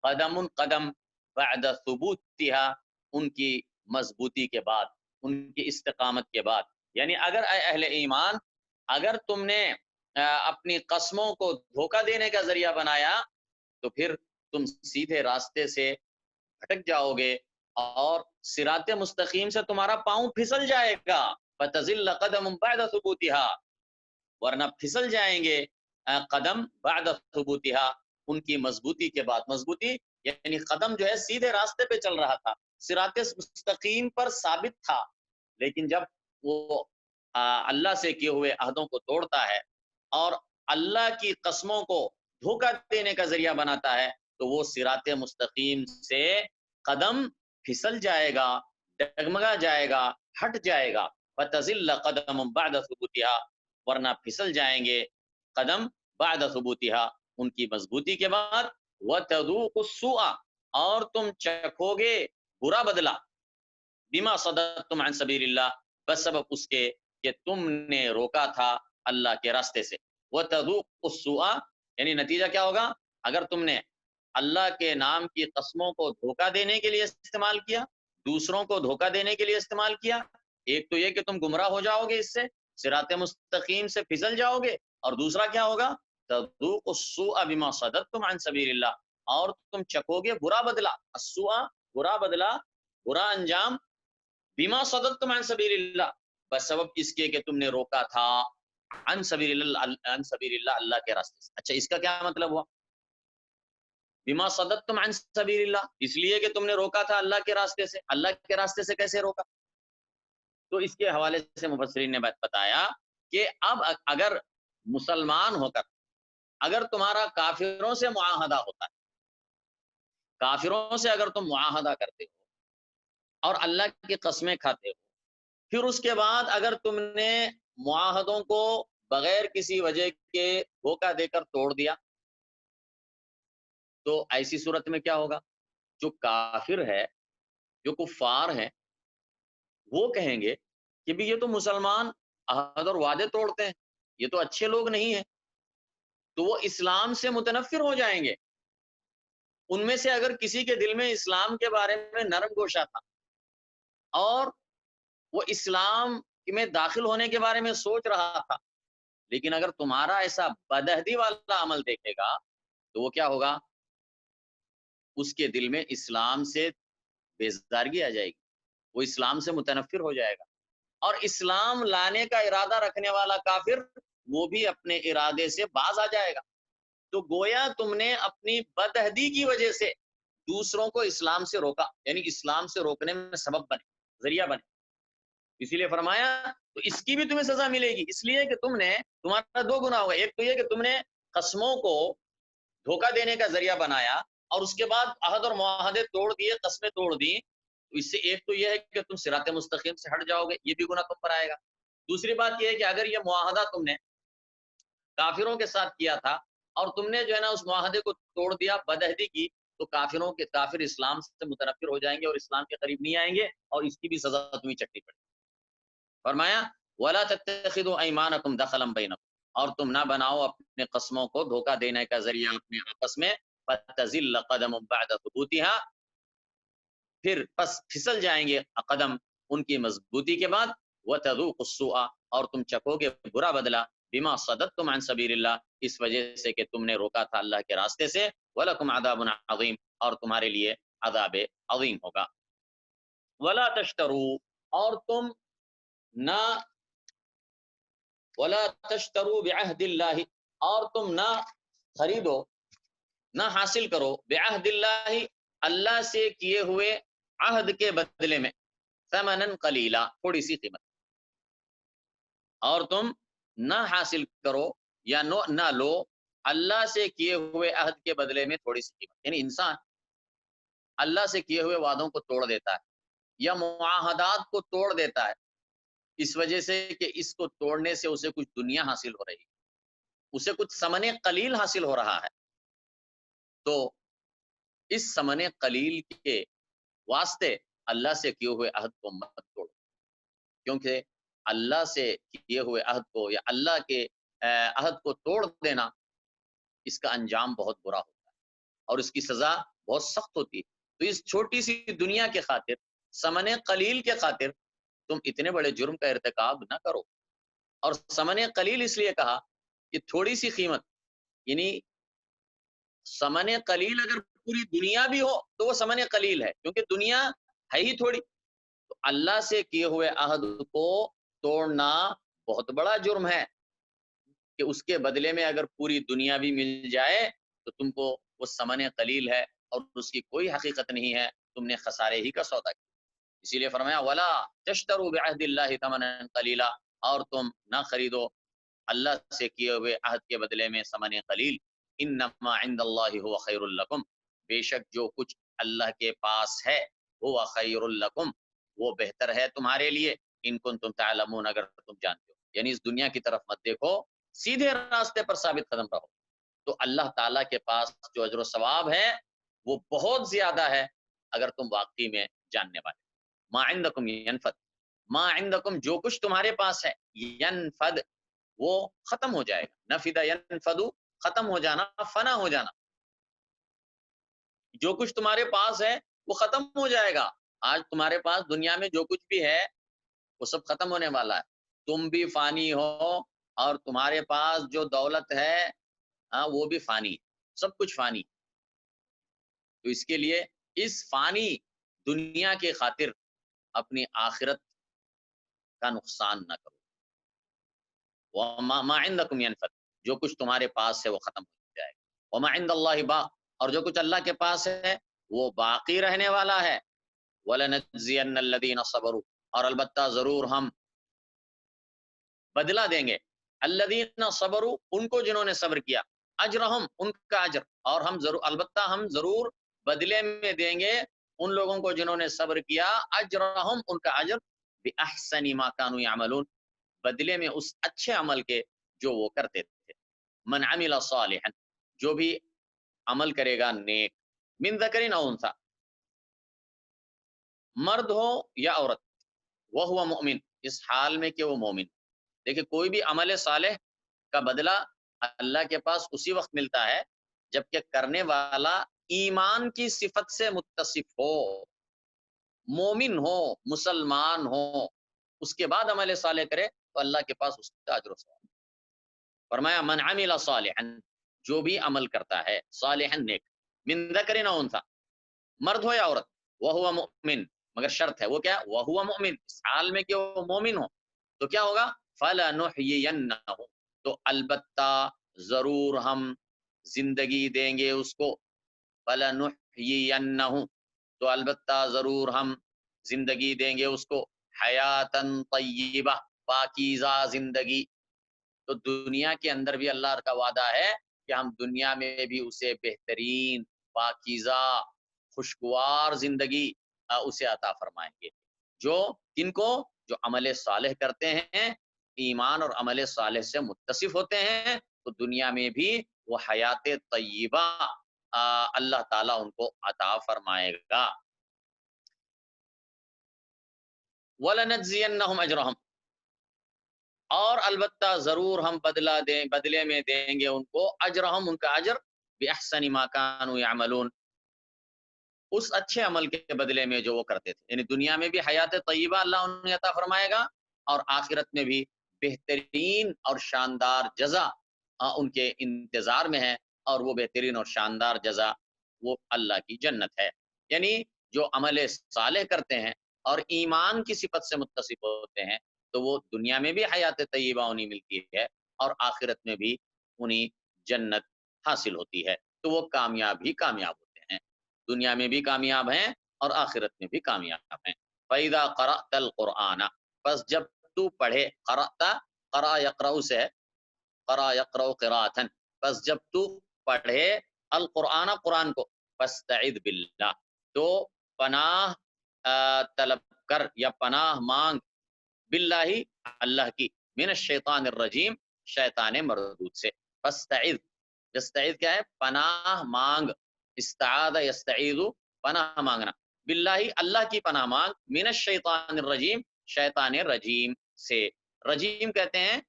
S1: قدم، قدم، بعد ثبوتها، ان کی مضبوطی کے بعد، ان کی استقامت کے بعد۔ یعنی اگر اے اہل ایمان، اگر تم نے اپنی قسموں کو دھوکہ دینے کا ذریعہ بنایا، تو پھر تم سیدھے راستے سے بھٹک جاؤ گے، اور صراط مستقیم سے تمہارا پاؤں پھسل جائے گا۔ فتزل قدم بعد ثبوتها، ورنہ پھسل جائیں گے قدم بعد ثبوتها، ان کی مضبوطی کے بعد. مضبوطی یعنی قدم جو ہے سیدھے راستے پہ چل رہا تھا، صراط مستقیم پر ثابت تھا، لیکن جب وہ اللہ سے کیے ہوئے عہدوں کو توڑتا ہے اور اللہ کی قسموں کو دھوکہ دینے کا ذریعہ بناتا ہے، تو وہ صراط مستقیم سے قدم پھسل جائے گا، ڈگمگا جائے گا، ہٹ جائے گا. فتزل قدم بعد ثبوتها، ورنہ پھسل جائیں گے قدم بعد ثبوتها، ان کی مضبوطی کے بعد. وتذوق السوء، اور تم چکھو گے برا بدلہ، بما صددتم عن سبیل اللہ، بس سبب اس کے کہ تم نے روکا تھا اللہ کے راستے سے. وتذوق السوء یعنی نتیجہ کیا ہوگا؟ اگر تم نے اللہ کے نام کی قسموں کو دھوکہ دینے کے لیے استعمال کیا، دوسروں کو دھوکہ دینے کے لیے استعمال کیا، ایک تو یہ کہ تم گمراہ ہو جاؤ گے، اس سے صراط مستقیم سے پھسل جاؤ گے، اور دوسرا کیا ہوگا؟ تذوق السوء بما صددتم عن سبیل اللہ، اور تم چکھو گے برا بدلہ. السوء برا بدلہ، برا انجام، بما صددتم عن سبیل اللہ، بس سبب اس کے کہ تم نے روکا تھا عن سبیل اللہ، اللہ کے راستے سے. اچھا، اس کا کیا مطلب ہوا؟ بما صددتم عن سبیل اللہ، اس لیے کہ تم نے روکا تھا اللہ کے راستے سے. اللہ کے راستے سے کیسے روکا؟ تو اس کے حوالے سے مفسرین نے بتایا کہ اب اگر مسلمان ہو کر اگر تمہارا کافروں سے معاہدہ ہوتا ہے، کافروں سے اگر تم معاہدہ کرتے ہو اور اللہ کی قسمیں کھاتے ہو، پھر اس کے بعد اگر تم نے معاہدوں کو بغیر کسی وجہ کے دھوکہ دے کر توڑ دیا، تو ایسی صورت میں کیا ہوگا؟ جو کافر ہے، جو کفار ہیں، وہ کہیں گے کہ بھی یہ تو مسلمان عہد اور وعدے توڑتے ہیں، یہ تو اچھے لوگ نہیں ہیں، تو وہ اسلام سے متنفر ہو جائیں گے. ان میں سے اگر کسی کے دل میں اسلام کے بارے میں نرم گوشہ تھا اور وہ اسلام میں داخل ہونے کے بارے میں سوچ رہا تھا، لیکن اگر تمہارا ایسا بدہدی والا عمل دیکھے گا تو وہ کیا ہوگا؟ اس کے دل میں اسلام سے بیزارگی آ جائے گی، وہ اسلام سے متنفر ہو جائے گا، اور اسلام لانے کا ارادہ رکھنے والا کافر وہ بھی اپنے ارادے سے باز آ جائے گا. تو گویا تم نے اپنی بدہدی کی وجہ سے دوسروں کو اسلام سے روکا، یعنی اسلام سے روکنے میں سبب بنے، ذریعہ بنے. اسی لیے فرمایا تو اس کی بھی تمہیں سزا ملے گی، اس لیے کہ تمہارا دو گناہ ہوگا. ایک تو یہ کہ تم نے قسموں کو دھوکہ دینے کا ذریعہ بنایا اور اس کے بعد عہد اور معاہدے توڑ دیے، قسمیں توڑ دی، تو اس سے ایک تو یہ ہے کہ تم صراط مستقیم سے ہٹ جاؤ گے، یہ بھی گناہ تم پر آئے گا. دوسری بات یہ ہے کہ اگر یہ معاہدہ تم نے کافروں کے ساتھ کیا تھا اور تم نے جو ہے نا اس معاہدے کو توڑ دیا، بدعہدی کی، تو کافر اسلام سے متنفر ہو جائیں گے اور اسلام کے قریب نہیں آئیں گے، اور اس کی بھی سزا تمہیں چکانی پڑے گی. فرمایا وَلَا تَتَّخِذُوا أَيْمَانَكُمْ دَخَلًا بَيْنَكُمْ، اور تم نہ بناؤ اپنے قسموں کو دھوکہ دینے کا ذریعہ اپنے آپس میں. فَتَزِلَّ قَدَمٌ بَعْدَ ثُبُوتِهَا، پھر پس پھسل جائیں گے قدم ان کی مضبوطی کے بعد. وَتَذُوقُ السُّوءَ، اور تم چکھو گے برا بدلہ. بما صددتم عن سبیل اللہ، اس وجہ سے کہ تم نے روکا تھا اللہ کے راستے سے. وَلَكُمْ عَذَابٌ عَظِيمٌ، اور تمہارے لیے عذاب عظیم ہوگا. وَلَا تَشْتَرُوا، اور تم نہ وَلَا تَشْتَرُوا بِعَهْدِ اللَّهِ، اور تم نہ خریدو، نہ حاصل کرو بعہد اللہ، اللہ سے کیے ہوئے عہد کے بدلے میں، ثمنًا قلیلا، تھوڑی سی قیمت. اور تم نہ حاصل کرو یا نہ لو اللہ سے کیے ہوئے عہد کے بدلے میں تھوڑی سی قیمت. یعنی انسان اللہ سے کیے ہوئے وعدوں کو توڑ دیتا ہے یا معاہدات کو توڑ دیتا ہے اس وجہ سے کہ اس کو توڑنے سے اسے کچھ دنیا حاصل ہو رہی ہے، اسے کچھ ثمن قلیل حاصل ہو رہا ہے. تو اس ثمن قلیل کے واسطے اللہ سے کیے ہوئے عہد کو مت توڑو، کیونکہ اللہ سے کیے ہوئے عہد کو یا اللہ کے عہد کو توڑ دینا، اس کا انجام بہت برا ہوتا ہے اور اس کی سزا بہت سخت ہوتی ہے. تو اس چھوٹی سی دنیا کے خاطر، ثمن قلیل کے خاطر تم اتنے بڑے جرم کا ارتکاب نہ کرو. اور ثمن قلیل اس لیے کہا کہ تھوڑی سی قیمت، یعنی ثمن قلیل اگر پوری دنیا بھی ہو تو وہ ثمن قلیل ہے، کیونکہ دنیا ہے ہی تھوڑی. تو اللہ سے کیے ہوئے عہد کو توڑنا بہت بڑا جرم ہے کہ اس کے بدلے میں اگر پوری دنیا بھی مل جائے تو تم کو وہ ثمن قلیل ہے اور اس کی کوئی حقیقت نہیں ہے، تم نے خسارے ہی کا سودا کیا۔ اسی لیے فرمایا ولا تشتروا بعہد اللہ ثمنا قلیلا، اور تم نہ خریدو اللہ سے کیے ہوئے عہد کے بدلے میں ثمن قلیل، انما عند اللہ هو خیر لکم، بے شک جو کچھ اللہ کے پاس ہے هو خیر لکم، وہ بہتر ہے تمہارے لیے، ان کنتم تعلمون، اگر تم جانتے ہو، یعنی اس دنیا کی طرف مت دیکھو، سیدھے راستے پر ثابت قدم رہو، تو اللہ تعالیٰ کے پاس جو اجر و ثواب ہے وہ بہت زیادہ ہے اگر تم واقعی میں جاننے والے۔ ما عندکم ینفد، ما عندکم جو کچھ تمہارے پاس ہے، ینفد وہ ختم ہو جائے گا، نفد ینفد ختم ہو جانا، فنا ہو جانا، جو کچھ تمہارے پاس ہے وہ ختم ہو جائے گا۔ آج تمہارے پاس دنیا میں جو کچھ بھی ہے وہ سب ختم ہونے والا ہے، تم بھی فانی ہو اور تمہارے پاس جو دولت ہے وہ بھی فانی، سب کچھ فانی۔ تو اس کے لیے اس فانی دنیا کے خاطر اپنی آخرت کا نقصان نہ کرو۔ وما ما عندکم ینفد، جو کچھ تمہارے پاس ہے وہ ختم ہو جائے گا، وما عند اللہ باق، اور جو کچھ اللہ کے پاس ہے وہ باقی رہنے والا ہے، وَلَنَجْزِيَنَّ الَّذِينَ صَبَرُوا، اور البتہ ضرور ہم بدلہ دیں گے، الذین صبروا، ان کو جنہوں نے صبر کیا، اجرہم، ان کا اجر، اور ہم ضرور البتہ ہم ضرور بدلے میں دیں گے ان لوگوں کو جنہوں نے صبر کیا، اجرہم، ان کا اجر، بِأَحْسَنِ مَا كَانُوا يَعْمَلُونَ، بدلے میں اس اچھے عمل کے جو وہ کرتے تھے۔ من عمل صالحا، جو بھی عمل کرے گا نیک، من ذکر او انثی، مرد ہو یا عورت، وہو مؤمن، اس حال میں کہ وہ مومن۔ دیکھیں کوئی بھی عمل صالح کا بدلہ اللہ کے پاس اسی وقت ملتا ہے جبکہ کرنے والا ایمان کی صفت سے متصف ہو، مومن ہو، مسلمان ہو، اس کے بعد عمل صالح کرے تو اللہ کے پاس اس کا اجر و ثواب۔ فرمایا من عمل صالحا، جو بھی عمل کرتا ہے صالحا نیک، من ذکر او انثی، مرد ہو یا عورت، وہو مؤمن، مگر شرط ہے وہ کیا، وہو مؤمن، اس حال میں کہ وہ مومن ہو، تو کیا ہوگا، فَلَنُحْيِيَنَّهُ، تو البتہ ضرور ہم زندگی دیں گے اس کو، فَلَنُحْيِيَنَّهُ، تو البتہ ضرور ہم زندگی دیں گے اس کو، حیاتاً طیبہ، پاکیزہ زندگی۔ تو دنیا کے اندر بھی اللہ کا وعدہ ہے کہ ہم دنیا میں بھی اسے بہترین، پاکیزہ، خوشگوار زندگی اسے عطا فرمائیں گے، جو کن کو، جو عمل صالح کرتے ہیں، ایمان اور عمل صالح سے متصف ہوتے ہیں، تو دنیا میں بھی وہ حیات طیبہ اللہ تعالیٰ ان کو عطا فرمائے گا۔ وَلَنَجْزِيَنَّهُمْ أَجْرَهُمْ، اور البتہ ضرور ہم بدلے میں دیں گے ان کو، اجرہم، ان کا اجر، بِأَحْسَنِ مَا كَانُوا يَعْمَلُونَ، اس اچھے عمل کے بدلے میں جو وہ کرتے تھے، یعنی دنیا میں بھی حیات طیبہ اللہ انہیں عطا فرمائے گا اور آخرت میں بھی بہترین اور شاندار جزا ان کے انتظار میں ہے، اور وہ بہترین اور شاندار جزا وہ اللہ کی جنت ہے۔ یعنی جو عمل صالح کرتے ہیں اور ایمان کی صفت سے متصف ہوتے ہیں تو وہ دنیا میں بھی حیات طیبہ انہیں ملتی ہے اور آخرت میں بھی انہیں جنت حاصل ہوتی ہے، تو وہ کامیاب ہی کامیاب ہوتے ہیں، دنیا میں بھی کامیاب ہیں اور آخرت میں بھی کامیاب ہیں۔ فَإِذَا قَرَأْتَ الْقُرْآنَ، پس جب تو پڑھے، قرأت، قرأ یقرأ سے ہے، قرأ یقرأ قراءةً، پس جب تو پڑھے القرآن، قرآن کو، فاستعذ باللہ، تو پناہ طلب کر یا پناہ مانگ، باللہ، اللہ کی، من الشیطان الرجیم، شیطان مردود سے، فاستعذ، یستعذ کیا ہے، پناہ مانگ، استعاذ یستعیذ، پناہ مانگنا، باللہ، اللہ کی پناہ مانگ، من الشیطان الرجیم، شیطان رجیم سے، رجیم کہتے ہیں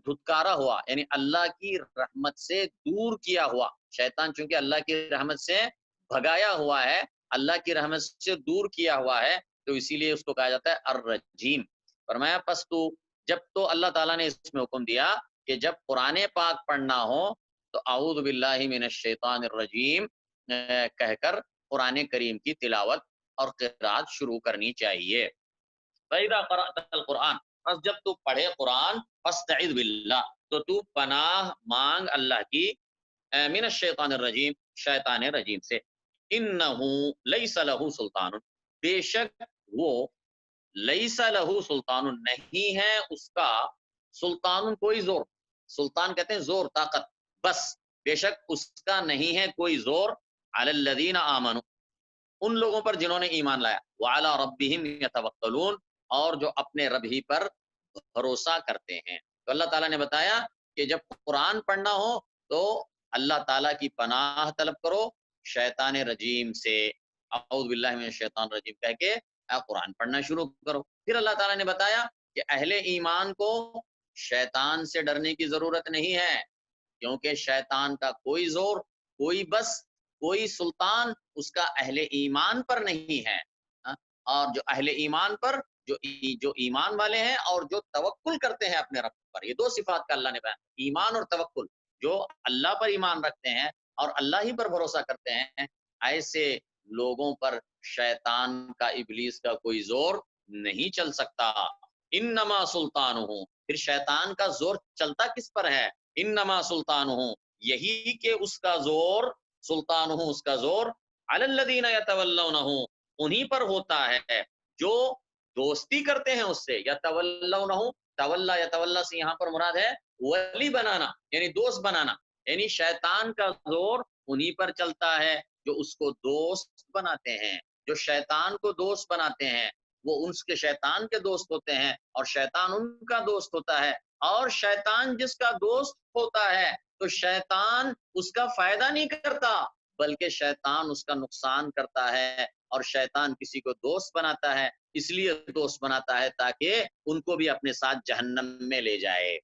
S1: دھتکارا ہوا، یعنی اللہ کی رحمت سے دور کیا ہوا، شیطان چونکہ اللہ کی رحمت سے بھگایا ہوا ہے، اللہ کی رحمت سے دور کیا ہوا ہے، تو اسی لیے اس کو کہا جاتا ہے الرجیم۔ فرمایا پس تو، جب تو اللہ تعالیٰ نے اس میں حکم دیا کہ جب قرآن پاک پڑھنا ہو تو اعوذ باللہ من الشیطان الرجیم کہہ کر قرآن کریم کی تلاوت اور قرات شروع کرنی چاہیے۔ فَإِذَا قَرَأْتَ الْقُرْآنَ، بس جب تو پڑھے قرآن فاستعذ باللہ تو تو پناہ مانگ اللہ کی من الشیطان الرجیم شیطان رجیم سے. انہو لیس لہ سلطان بے شک وہ لیس لہ سلطان نہیں ہے اس کا سلطان کوئی زور. سلطان کہتے ہیں زور طاقت. بس بے شک اس کا نہیں ہے کوئی زور علی الذین آمنوا ان لوگوں پر جنہوں نے ایمان لایا وعلی ربہم یتوکلون اور جو اپنے رب ہی پر بھروسہ کرتے ہیں. تو اللہ تعالیٰ نے بتایا کہ جب قرآن پڑھنا ہو تو اللہ تعالیٰ کی پناہ طلب کرو شیطان رجیم سے. اعوذ باللہ من الشیطان الرجیم کہہ کے قرآن پڑھنا شروع کرو. پھر اللہ تعالیٰ نے بتایا کہ اہل ایمان کو شیطان سے ڈرنے کی ضرورت نہیں ہے کیونکہ شیطان کا کوئی زور کوئی بس کوئی سلطان اس کا اہل ایمان پر نہیں ہے. اور جو اہل ایمان پر جو ایمان والے ہیں اور جو توکل کرتے ہیں اپنے رب پر, یہ دو صفات کا اللہ نے بیان, ایمان اور توکل. جو اللہ پر ایمان رکھتے ہیں اور اللہ ہی پر بھروسہ کرتے ہیں ایسے لوگوں پر شیطان کا ابلیس کا کوئی زور نہیں چل سکتا. انما سلطانہ پھر شیطان کا زور چلتا کس پر ہے؟ انما سلطانہ یہی کہ اس کا زور سلطانہ اس کا زور علی الذین یتولونہ انہی پر ہوتا ہے جو دوستی کرتے ہیں اس سے. یتولونہ تولا یتولا سے یہاں پر مراد ہے ولی بنانا یعنی دوست بنانا. یعنی شیطان کا زور انہی پر چلتا ہے جو اس کو دوست بناتے ہیں. جو شیطان کو دوست بناتے ہیں وہ ان کے شیطان کے دوست ہوتے ہیں اور شیطان ان کا دوست ہوتا ہے. اور شیطان جس کا دوست ہوتا ہے تو شیطان اس کا فائدہ نہیں کرتا بلکہ شیطان اس کا نقصان کرتا ہے. اور شیطان کسی کو دوست بناتا ہے اس لیے دوست بناتا ہے تاکہ ان کو بھی اپنے ساتھ جہنم میں لے جائے.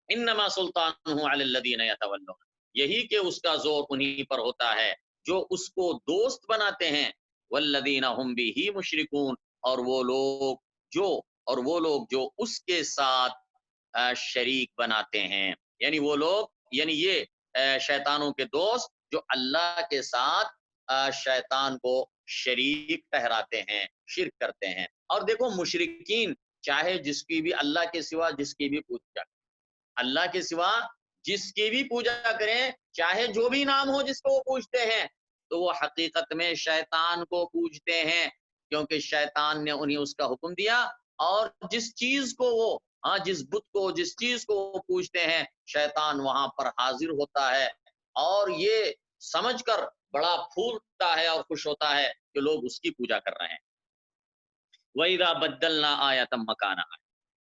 S1: انما سلطانہ علی الذین یتولون یہی کہ اس کا زور انہی پر ہوتا ہے جو اس کو دوست بناتے ہیں. والذین هم بہ مشرکون اور وہ لوگ جو اس کے ساتھ شریک بناتے ہیں. یعنی وہ لوگ یعنی یہ شیطانوں کے دوست جو اللہ کے ساتھ شیطان کو شریک ٹھہراتے ہیں شرک کرتے ہیں. اور دیکھو مشرکین چاہے جس کی بھی اللہ کے سوا جس کی بھی پوجا اللہ کے سوا جس کی بھی پوجا کریں چاہے جو بھی نام ہو جس کو وہ پوجتے ہیں تو وہ حقیقت میں شیطان کو پوجتے ہیں کیونکہ شیطان نے انہیں اس کا حکم دیا. اور جس چیز کو وہ جس بت کو جس چیز کو وہ پوجتے ہیں شیطان وہاں پر حاضر ہوتا ہے اور یہ سمجھ کر بڑا پھولتا ہے اور خوش ہوتا ہے کہ لوگ اس کی پوجا کر رہے ہیں. وَإِذَا بَدَّلْنَا آیَةً مَّکَانَ آیَةٍ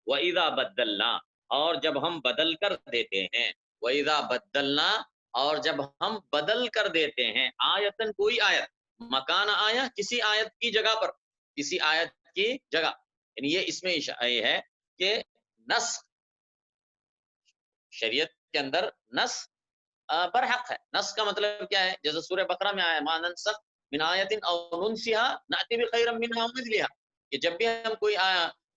S1: وَإِذَا بَدَّلْنَا اور جب ہم بدل کر دیتے ہیں. وَإِذَا بَدَّلْنَا اور جب ہم بدل کر دیتے ہیں آیتن کوئی آیت مکان آیا کسی آیت کی جگہ پر کسی آیت کی جگہ. یعنی یہ اس میں یہ ہے کہ نسخ شریعت کے اندر نسخ برحق ہے. نسخ کا مطلب کیا ہے؟ جیسے سورہ بقرہ میں آیا ما ننسخ من آیت او ننسها نأتی بخیر منها او مثلها کہ جب بھی ہم کوئی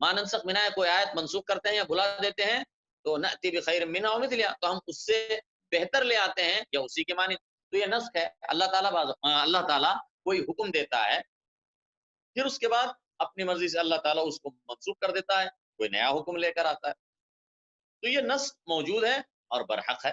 S1: ما ننسخ من آیت کوئی آیت منسوخ کرتے ہیں یا بھلا دیتے ہیں تو نأتی بخیر منها او مثلها تو ہم اس سے بہتر لے آتے ہیں یا اسی کے معنی. تو یہ نسخ ہے. اللہ تعالیٰ کوئی حکم دیتا ہے پھر اس کے بعد اپنی مرضی سے اللہ تعالیٰ اس کو منسوخ کر دیتا ہے کوئی نیا حکم لے کر آتا ہے. تو یہ نسخ موجود ہے اور برحق ہے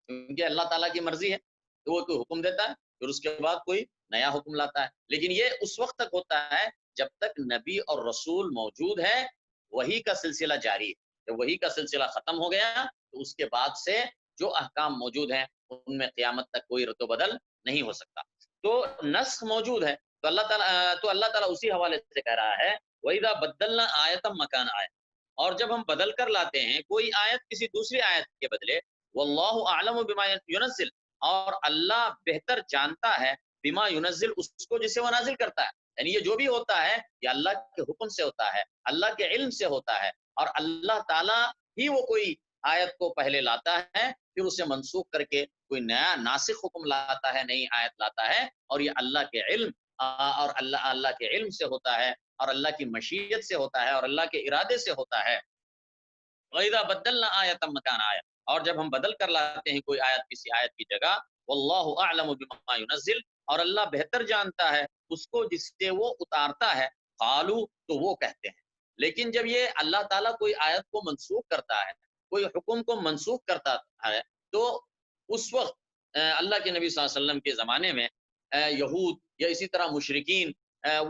S1: کیونکہ اللہ تعالیٰ کی مرضی ہے تو وہ کوئی حکم دیتا ہے پھر اس کے بعد کوئی نیا حکم لاتا ہے. لیکن یہ اس وقت تک ہوتا ہے جب تک نبی اور رسول موجود ہے وہی کا سلسلہ جاری ہے. جب وہی کا سلسلہ ختم ہو گیا تو اس کے بعد سے جو احکام موجود ہیں ان میں قیامت تک کوئی رد و بدل نہیں ہو سکتا. تو نسخ موجود ہے تو اللہ تعالیٰ اسی حوالے سے کہہ رہا ہے وَإِذَا بَدَّلْنَا آیَةً مَّکَانَ آیَةٍ اور جب ہم بدل کر لاتے ہیں کوئی آیت کسی دوسری آیت کے بدلے واللہ اعلم بما ينزل اور اللہ بہتر جانتا ہے بما ينزل اس کو جسے وہ نازل کرتا ہے. یعنی یہ جو بھی ہوتا ہے یہ اللہ کے حکم سے ہوتا ہے اللہ کے علم سے ہوتا ہے اور اللہ تعالیٰ ہی وہ کوئی آیت کو پہلے لاتا ہے پھر اسے منسوخ کر کے کوئی نیا ناسخ حکم لاتا ہے نئی آیت لاتا ہے اور یہ اللہ کے علم اور اللہ کے علم سے ہوتا ہے اور اللہ کی مشیت سے ہوتا ہے اور اللہ کے ارادے سے ہوتا ہے. وَإِذَا بَدَّلْنَا آیَةً مَّکَانَ آیَةٍ اور جب ہم بدل کر لاتے ہیں کوئی آیت کسی آیت کی جگہ واللہ اعلم بما ينزل اور اللہ بہتر جانتا ہے اس کو جس سے وہ اتارتا ہے. قالوا تو وہ کہتے ہیں لیکن جب یہ اللہ تعالیٰ کوئی آیت کو منسوخ کرتا ہے، کوئی حکم کو منسوخ کرتا ہے، تو اس وقت اللہ کے نبی صلی اللہ علیہ وسلم کے زمانے میں یہود یا اسی طرح مشرکین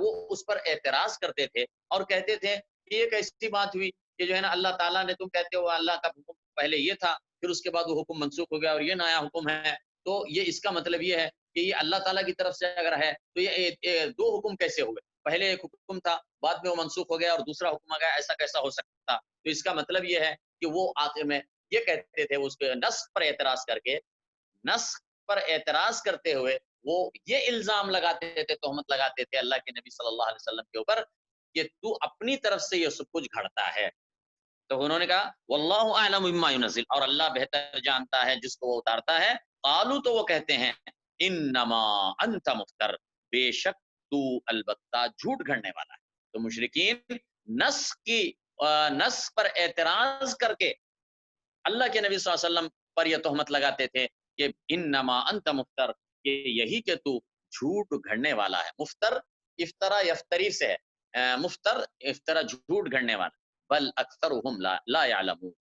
S1: وہ اس پر اعتراض کرتے تھے اور کہتے تھے کہ یہ کیسی بات ہوئی کہ جو ہے نا اللہ تعالیٰ نے، تم کہتے ہو اللہ کا حکم پہلے یہ تھا، پھر اس کے بعد وہ حکم منسوخ ہو گیا اور یہ نیا حکم ہے، تو یہ اس کا مطلب یہ ہے کہ یہ اللہ تعالیٰ کی طرف سے اگر ہے تو یہ دو حکم کیسے ہوئے؟ پہلے ایک حکم تھا، بعد میں وہ منسوخ ہو گیا اور دوسرا حکم آ گیا، ایسا کیسا ہو سکتا؟ تو اس کا مطلب یہ ہے کہ وہ آخر میں یہ کہتے تھے، اس پہ نسخ پر اعتراض کر کے، نسخ پر اعتراض کرتے ہوئے وہ یہ الزام لگاتے تھے، تہمت لگاتے تھے اللہ کے نبی صلی اللہ علیہ وسلم کے اوپر کہ تو اپنی طرف سے یہ سب کچھ گھڑتا ہے۔ تو انہوں نے کہا واللہ اعلم بما ينزل، اور اللہ بہتر جانتا ہے جس کو وہ اتارتا ہے۔ قالوا، تو وہ کہتے ہیں انما انت مفتر، بے شک تو البتہ جھوٹ گھڑنے والا ہے۔ تو مشرکین نسخ پر اعتراض کر کے اللہ کے نبی صلی اللہ علیہ وسلم پر یہ تہمت لگاتے تھے کہ انما انت مفتر، کہ یہی کہ تو جھوٹ گھڑنے والا ہے۔ مفتر افطرا یفتری سے ہے، مفتر افطرا جھوٹ گھڑنے والا، بل اکثرهم لا يعلمون،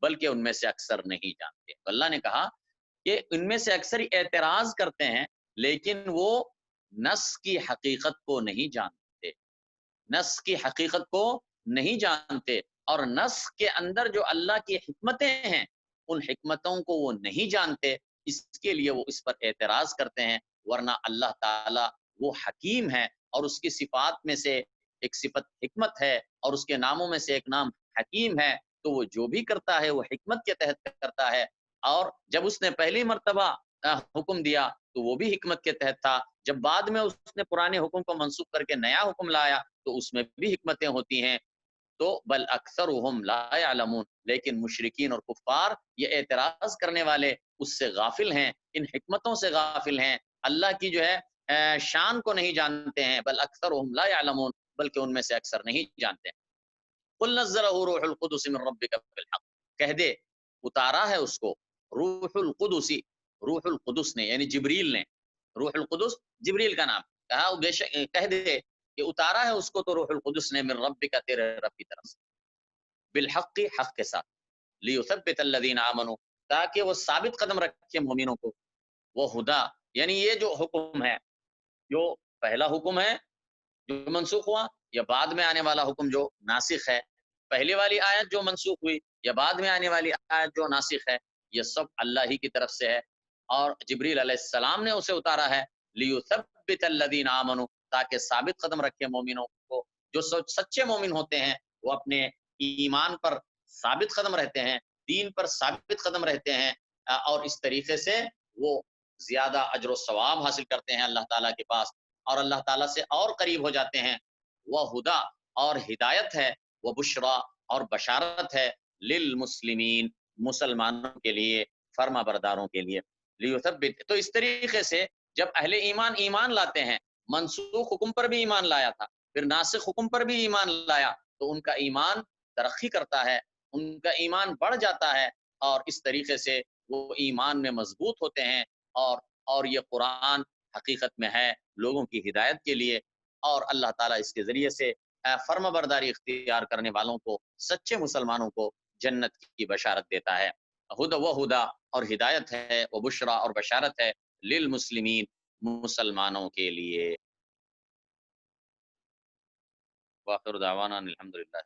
S1: بلکہ ان میں سے اکثر نہیں جانتے۔ تو اللہ نے کہا کہ ان میں سے اکثر اعتراض کرتے ہیں لیکن وہ نص کی حقیقت کو نہیں جانتے، نص کی حقیقت کو نہیں جانتے، اور نص کے اندر جو اللہ کی حکمتیں ہیں ان حکمتوں کو وہ نہیں جانتے، اس کے لیے وہ اس پر اعتراض کرتے ہیں۔ ورنہ اللہ تعالیٰ وہ حکیم ہے، اور اس کی صفات میں سے ایک صفت حکمت ہے، اور اس کے ناموں میں سے ایک نام حکیم ہے، تو وہ جو بھی کرتا ہے وہ حکمت کے تحت کرتا ہے۔ اور جب اس نے پہلی مرتبہ حکم دیا تو وہ بھی حکمت کے تحت تھا، جب بعد میں اس نے پرانے حکم کو منسوخ کر کے نیا حکم لایا تو اس میں بھی حکمتیں ہوتی ہیں۔ تو بل اکثرهم لا يعلمون، لیکن مشرکین اور کفار یہ اعتراض کرنے والے اس سے غافل ہیں، ان حکمتوں سے غافل ہیں، اللہ کی جو ہے شان کو نہیں جانتے ہیں۔ بل اکثرهم لا يعلمون، بلکہ ان میں سے اکثر نہیں جانتے ہیں۔ قل نزله روح القدس من ربك بالحق، کہہ دے اتارا ہے اس کو روح القدس، روح القدس نے یعنی جبریل نے، روح القدس جبریل کا نام، کہا بے شک کہہ دے کہ اتارا ہے اس کو تو روح القدس نے من ربک، تیرے رب کی طرف سے، بالحق، حق کے ساتھ، لیثبت الذین آمنوا، تاکہ وہ ثابت قدم رکھے مومنوں کو، وہ ہدا، یعنی یہ جو حکم ہے، جو پہلا حکم ہے جو منسوخ ہوا، یا بعد میں آنے والا حکم جو ناسخ ہے، پہلی والی آیت جو منسوخ ہوئی یا بعد میں آنے والی آیت جو ناسخ ہے، یہ سب اللہ ہی کی طرف سے ہے، اور جبریل علیہ السلام نے اسے اتارا ہے لیثبت الذین آمنوا، تاکہ ثابت قدم رکھے مومنوں کو، جو سچے مومن ہوتے ہیں وہ اپنے ایمان پر ثابت قدم رہتے ہیں، دین پر ثابت قدم رہتے ہیں، اور اس طریقے سے وہ زیادہ اجر و ثواب حاصل کرتے ہیں اللہ تعالیٰ کے پاس، اور اللہ تعالیٰ سے اور قریب ہو جاتے ہیں۔ وہ ہدا، اور ہدایت ہے، وہ بشرا، اور بشارت ہے، للمسلمین، مسلمانوں کے لیے، فرما برداروں کے لیے، لیثبت۔ تو اس طریقے سے جب اہل ایمان ایمان لاتے ہیں، منسوخ حکم پر بھی ایمان لایا تھا، پھر ناسخ حکم پر بھی ایمان لایا، تو ان کا ایمان ترقی کرتا ہے، ان کا ایمان بڑھ جاتا ہے، اور اس طریقے سے وہ ایمان میں مضبوط ہوتے ہیں، اور یہ قرآن حقیقت میں ہے لوگوں کی ہدایت کے لیے، اور اللہ تعالیٰ اس کے ذریعے سے فرما برداری اختیار کرنے والوں کو، سچے مسلمانوں کو جنت کی بشارت دیتا ہے۔ ہدا اور ہدایت ہے، وہ بشرا اور بشارت ہے، للمسلمین، مسلمانوں کے لیے۔ وآخر دعوانا الحمدللہ۔